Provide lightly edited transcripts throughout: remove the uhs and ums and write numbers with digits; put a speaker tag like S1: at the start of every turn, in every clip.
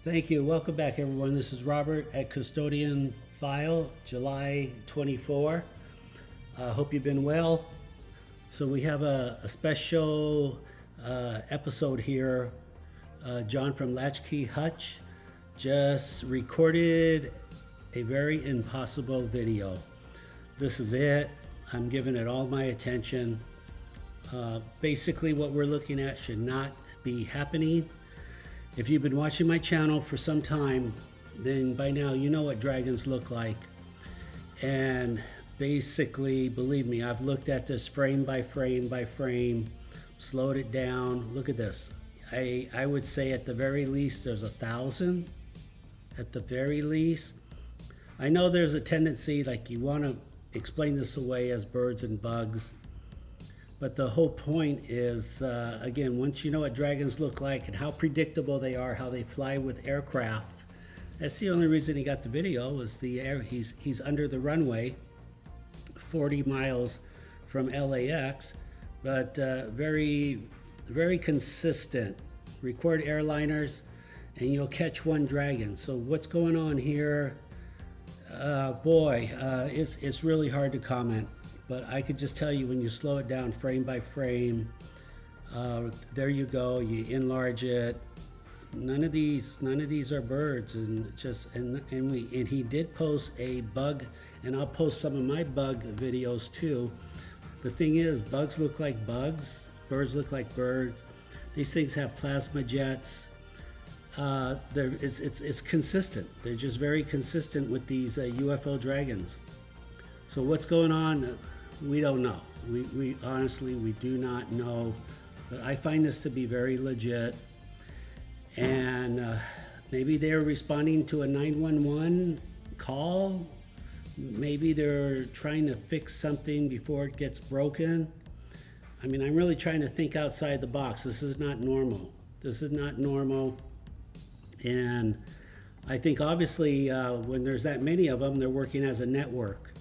S1: Thank you. Welcome back, everyone. This is Robert at Custodian File, July 24. Hope you've been well. So we have a special episode here. John from Latchkey Hutch just recorded a very impossible video. This is it. I'm giving it all my attention. Basically, what we're looking at should not be happening. If you've been watching my channel for some time, then by now you know what dragons look like. And basically, believe me, I've looked at this frame by frame by frame, slowed it down. Look at this. I would say at the very least there's 1,000 at the very least. I know there's a tendency like you want to explain this away as birds and bugs. But the whole point is, again, once you know what dragons look like and how predictable they are, how they fly with aircraft, that's the only reason he got the video, was the air. He's under the runway, 40 miles from LAX, but very, very consistent. Record airliners, and you'll catch one dragon. So what's going on here? It's really hard to comment. But I could just tell you, when you slow it down frame by frame, there you go. You enlarge it. None of these are birds, and he did post a bug, and I'll post some of my bug videos too. The thing is, bugs look like bugs, birds look like birds. These things have plasma jets. It's consistent. They're just very consistent with these UFO dragons. So what's going on? We don't know. We honestly, we do not know. But I find this to be very legit. And maybe they're responding to a 911 call. Maybe they're trying to fix something before it gets broken. I mean, I'm really trying to think outside the box. This is not normal. This is not normal. And I think obviously when there's that many of them, they're working as a network.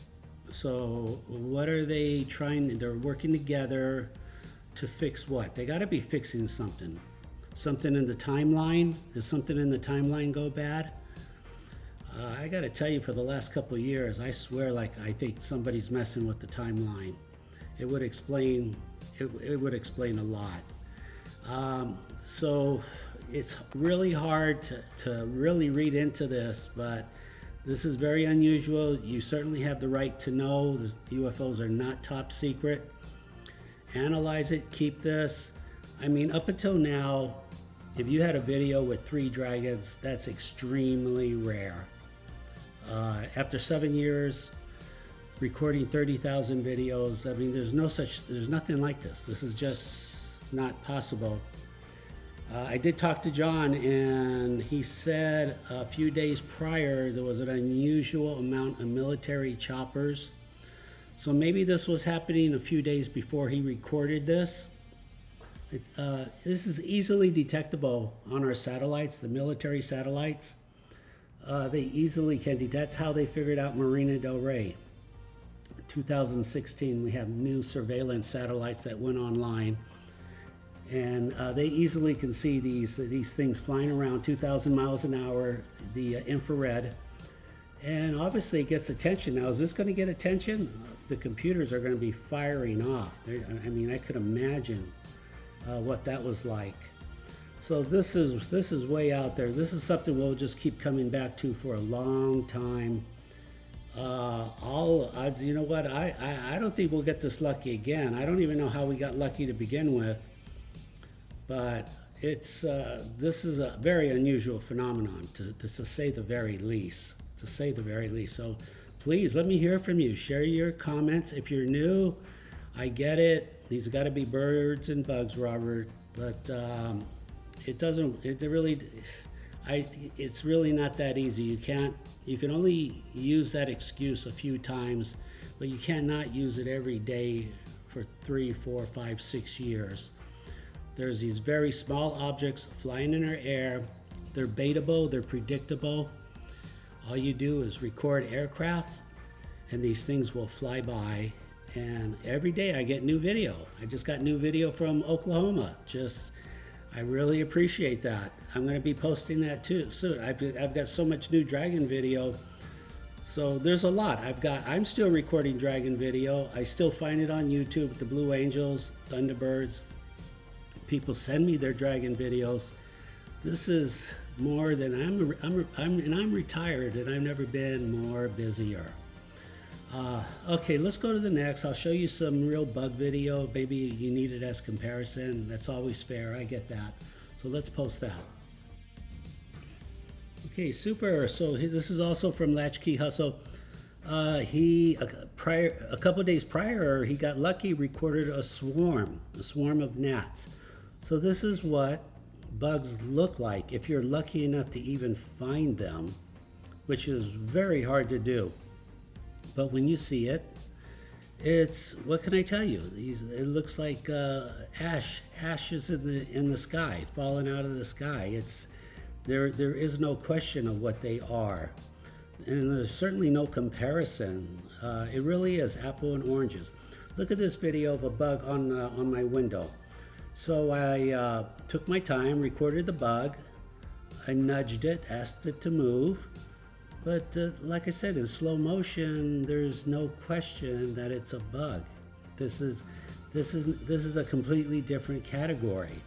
S1: So what are they trying? They're working together to fix what? They got to be fixing something. Something in the timeline. Does something in the timeline go bad? I got to tell you, for the last couple of years, I swear, like, I think somebody's messing with the timeline. It would explain. It would explain a lot. So it's really hard to really read into this, but this is very unusual. You certainly have the right to know. The UFOs are not top secret. Analyze it, keep this. I mean, up until now, if you had a video with 3 dragons, that's extremely rare. After 7 years, recording 30,000 videos, I mean, there's nothing like this. This is just not possible. I did talk to John, and he said a few days prior there was an unusual amount of military choppers. So maybe this was happening a few days before he recorded this. This is easily detectable on our satellites, the military satellites. They easily can detect. That's how they figured out Marina del Rey. 2016, we have new surveillance satellites that went online. And they easily can see these things flying around 2,000 miles an hour, the infrared. And obviously it gets attention. Now, is this going to get attention? The computers are going to be firing off. I mean, I could imagine what that was like. So this is way out there. This is something we'll just keep coming back to for a long time. You know what? I don't think we'll get this lucky again. I don't even know how we got lucky to begin with. But this is a very unusual phenomenon, to say the very least. To say the very least. So please let me hear from you. Share your comments. If you're new, I get it. These got to be birds and bugs, Robert. But it's really not that easy. You can only use that excuse a few times, but you cannot use it every day for 3, 4, 5, 6 years. There's these very small objects flying in our air. They're baitable, they're predictable. All you do is record aircraft, and these things will fly by. And every day I get new video. I just got new video from Oklahoma. I really appreciate that. I'm going to be posting that too soon. I've got so much new dragon video. So there's a lot. I'm still recording dragon video. I still find it on YouTube with the Blue Angels, Thunderbirds. People send me their dragon videos. This is more than I'm retired and I've never been more busier. Okay, let's go to the next. I'll show you some real bug video. Maybe you need it as comparison. That's always fair. I get that. So let's post that. Okay, super. So this is also from Latchkey Hustle. A couple days prior, he got lucky, recorded a swarm of gnats. So this is what bugs look like if you're lucky enough to even find them, which is very hard to do. But when you see it, it's, what can I tell you? It looks like ashes in the sky, falling out of the sky. There is no question of what they are, and there's certainly no comparison. It really is apple and oranges. Look at this video of a bug on my window. So I took my time, recorded the bug. I nudged it, asked it to move. But like I said, in slow motion, there's no question that it's a bug. This is a completely different category.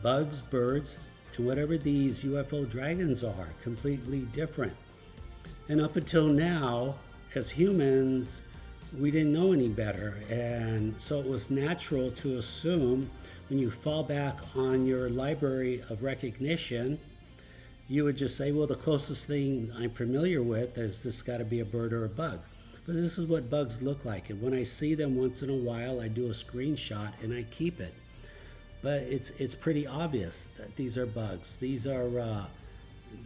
S1: Bugs, birds, and whatever these UFO dragons are, completely different. And up until now, as humans, we didn't know any better. And so it was natural to assume when you fall back on your library of recognition, you would just say, well, the closest thing I'm familiar with is this got to be a bird or a bug. But this is what bugs look like. And when I see them once in a while, I do a screenshot and I keep it. But it's pretty obvious that these are bugs. These are,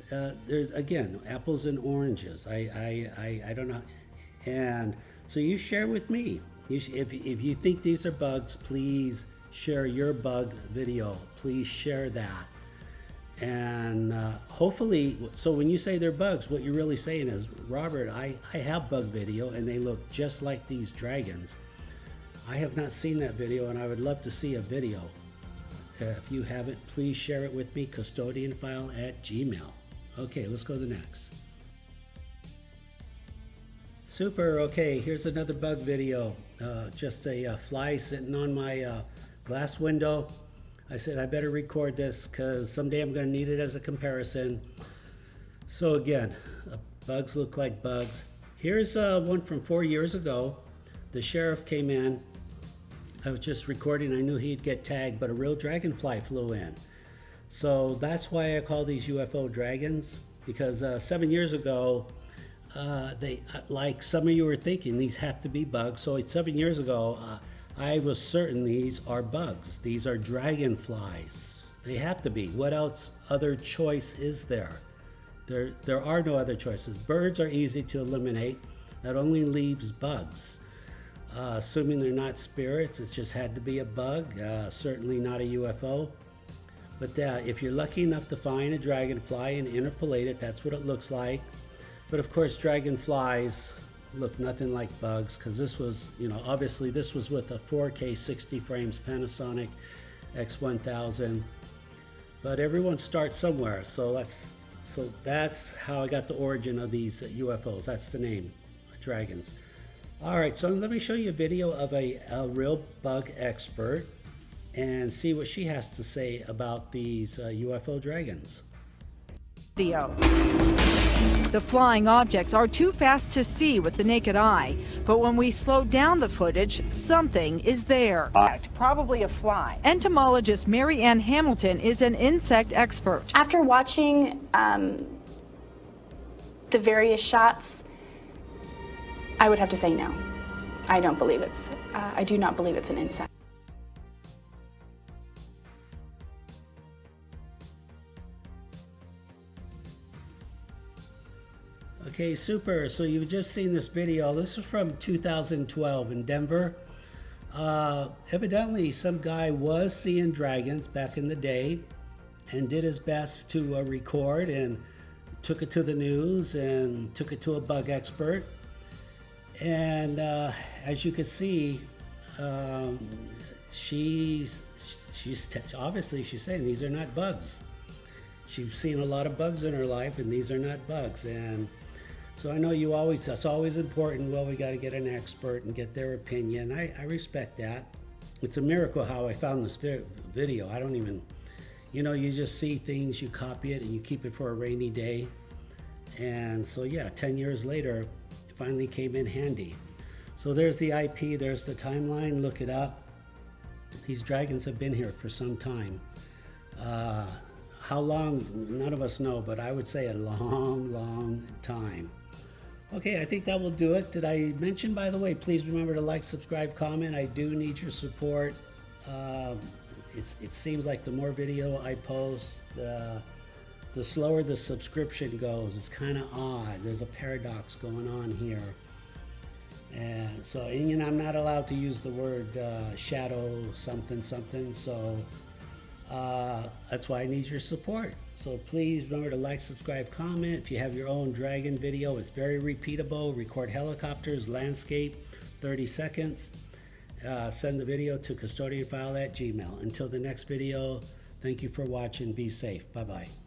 S1: there's, again, apples and oranges. I don't know. And so you share with me. If you think these are bugs, please share your bug video. Please share that. And hopefully, so when you say they're bugs, what you're really saying is, Robert, I have bug video and they look just like these dragons. I have not seen that video and I would love to see a video. If you haven't, please share it with me, custodianfile@gmail. Okay, let's go to the next. Super, okay, here's another bug video. Just a fly sitting on my glass window. I said I better record this because someday I'm going to need it as a comparison. So again, bugs look like bugs. Here's one from 4 years ago. The sheriff came in. I was just recording. I knew he'd get tagged, but a real dragonfly flew in. So that's why I call these UFO dragons, because 7 years ago, they, like some of you were thinking, these have to be bugs. So 7 years ago, I was certain these are bugs. These are dragonflies. They have to be. What else other choice is there? There are no other choices. Birds are easy to eliminate. That only leaves bugs. Assuming they're not spirits, it's just had to be a bug. Certainly not a UFO. But if you're lucky enough to find a dragonfly and interpolate it, that's what it looks like. But of course, dragonflies look nothing like bugs, because this was, obviously this was with a 4K 60 frames Panasonic X1000. But everyone starts somewhere, so that's how I got the origin of these UFOs. That's the name, dragons. All right, so let me show you a video of a real bug expert and see what she has to say about these UFO dragons.
S2: Video. The flying objects are too fast to see with the naked eye, but when we slow down the footage, something is there.
S3: Probably a fly.
S2: Entomologist Mary Ann Hamilton is an insect expert.
S4: After watching the various shots, I would have to say no. I don't believe I do not believe it's an insect.
S1: Okay, super. So you've just seen this video. This is from 2012 in Denver. Evidently, some guy was seeing dragons back in the day and did his best to record and took it to the news and took it to a bug expert. And as you can see, she obviously she's saying these are not bugs. She's seen a lot of bugs in her life, and these are not bugs. And so I know that's always important. Well, we got to get an expert and get their opinion. I respect that. It's a miracle how I found this video. I don't even, you just see things, you copy it, and you keep it for a rainy day. And so, yeah, 10 years later, it finally came in handy. So there's the IP, there's the timeline, look it up. These dragons have been here for some time. How long, none of us know, but I would say a long, long time. Okay, I think that will do it. Did I mention, by the way, please remember to like, subscribe, comment. I do need your support. It seems like the more video I post, the slower the subscription goes. It's kind of odd. There's a paradox going on here. And so, I'm not allowed to use the word shadow something, so that's why I need your support. So please remember to like, subscribe, comment. If you have your own dragon video, it's very repeatable. Record helicopters, landscape, 30 seconds. Send the video to custodianfile@gmail.com. Until the next video, thank you for watching. Be safe. Bye-bye.